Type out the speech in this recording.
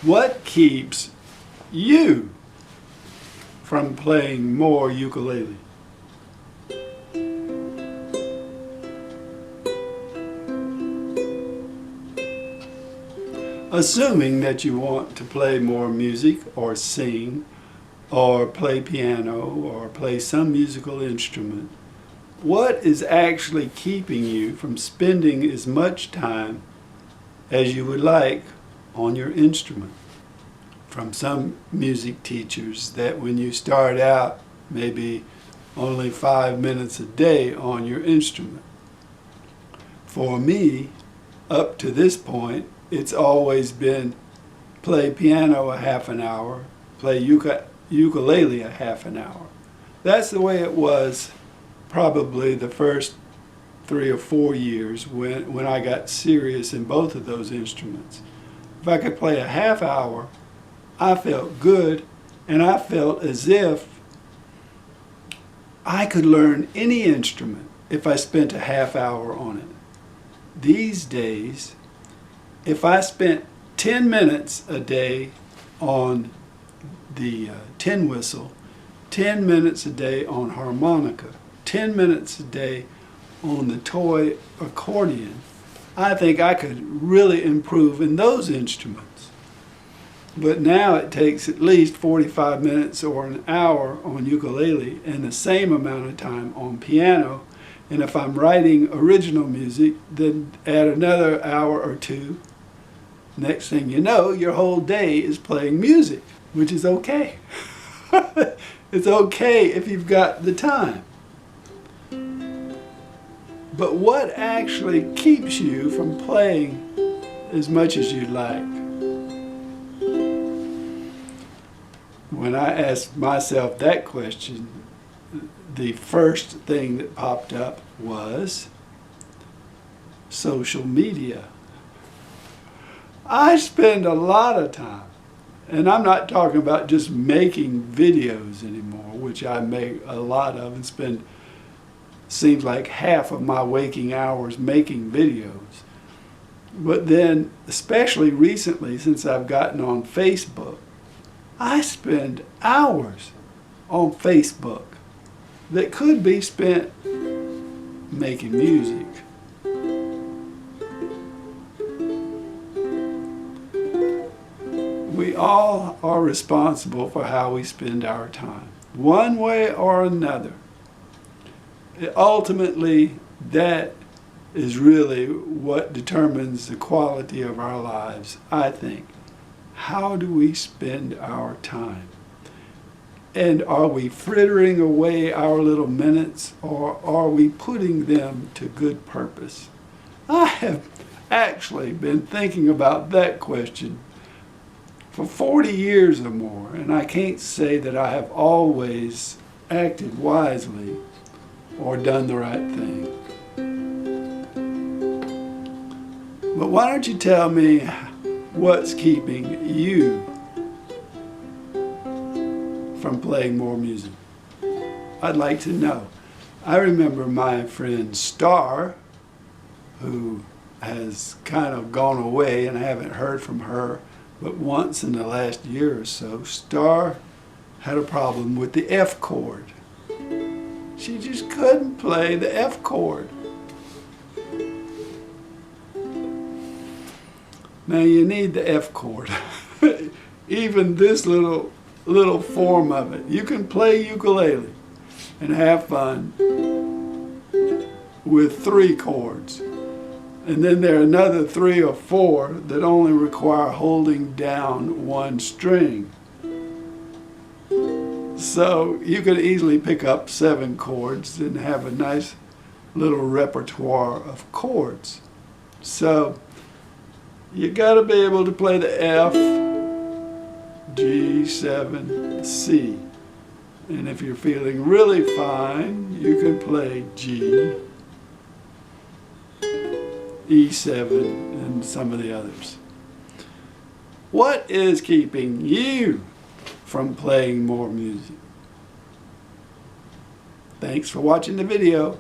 What keeps you from playing more ukulele? Assuming that you want to play more music or sing or play piano or play some musical instrument, what is actually keeping you from spending as much time as you would like on your instrument? From some music teachers, that when you start out, maybe only 5 minutes a day on your instrument. For me, up to this point, it's always been play piano a half an hour, play ukulele a half an hour. That's the way it was probably the first 3 or 4 years when I got serious in both of those instruments. If I could play a half hour, I felt good, and I felt as if I could learn any instrument if I spent a half hour on it. These days, if I spent 10 minutes a day on the tin whistle, 10 minutes a day on harmonica, 10 minutes a day on the toy accordion, I think I could really improve in those instruments. But now it takes at least 45 minutes or an hour on ukulele and the same amount of time on piano. And if I'm writing original music, then add another hour or two. Next thing you know, your whole day is playing music, which is okay. It's okay if you've got the time. But what actually keeps you from playing as much as you'd like? When I asked myself that question, the first thing that popped up was social media. I spend a lot of time, and I'm not talking about just making videos anymore, which I make a lot of and spend, seems like half of my waking hours making videos. But then, especially recently, since I've gotten on Facebook, I spend hours on Facebook that could be spent making music. We all are responsible for how we spend our time, one way or another. Ultimately, that is really what determines the quality of our lives, I think. How do we spend our time? And are we frittering away our little minutes, or are we putting them to good purpose? I have actually been thinking about that question for 40 years or more, and I can't say that I have always acted wisely or done the right thing. But why don't you tell me what's keeping you from playing more music? I'd like to know. I remember my friend Star, who has kind of gone away, and I haven't heard from her but once in the last year or so. Star had a problem with the F chord. She just couldn't play the F chord. Now you need the F chord. Even this little form of it. You can play ukulele and have fun with 3 chords. And then there are another 3 or 4 that only require holding down 1 string. So you could easily pick up 7 chords and have a nice little repertoire of chords. So you got to be able to play the F, G, 7, C. And if you're feeling really fine, you can play G, E7, and some of the others. What is keeping you from playing more music? Thanks for watching the video.